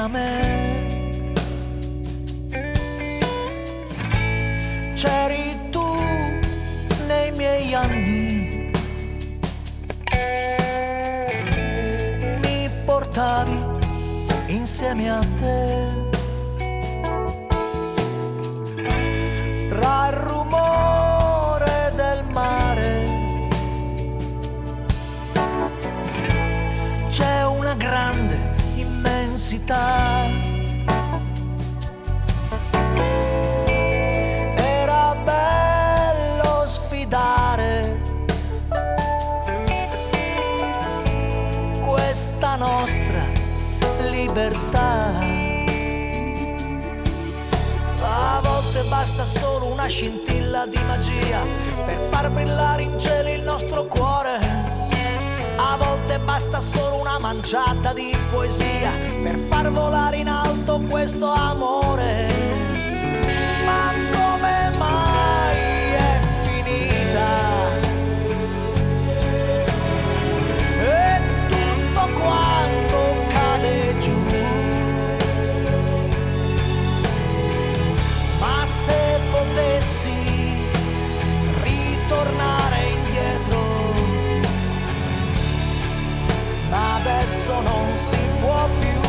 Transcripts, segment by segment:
a me. C'eri tu nei miei anni, mi portavi insieme a te. Tra il rumore del mare c'è una grande immensità. Era bello sfidare questa nostra libertà. A volte basta solo una scintilla di magia per far brillare in cielo il nostro cuore. A volte basta solo una manciata di poesia per far volare in alto questo amore. Ma come mai è finita? E tutto quanto cade giù. Ma se potessi ritornare indietro, ma adesso non si può più.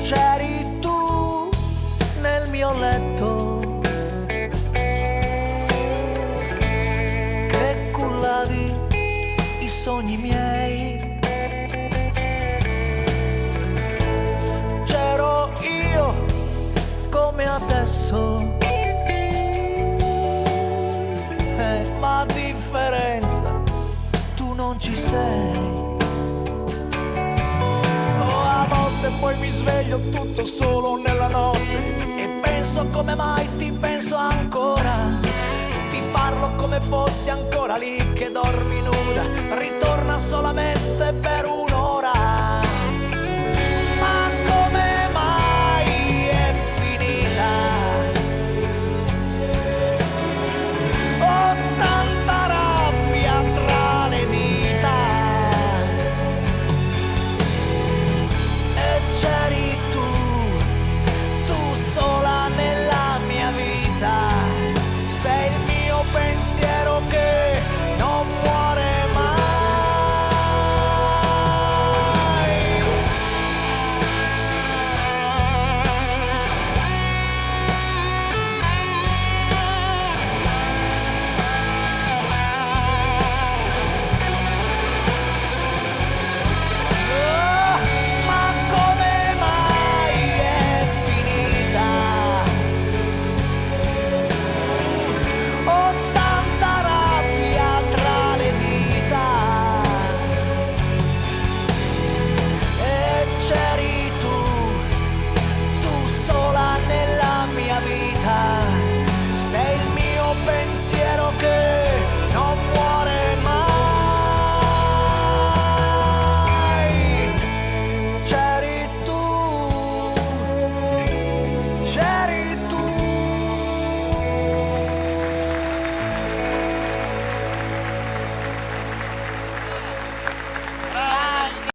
C'eri tu nel mio letto, che cullavi i sogni miei. C'ero io come adesso, ma a differenza tu non ci sei. Oh, a volte poi mi sveglio tutto solo nella notte e penso come mai ti penso ancora. Ti parlo come fossi ancora lì che dormi nuda. Ritorna solamente per un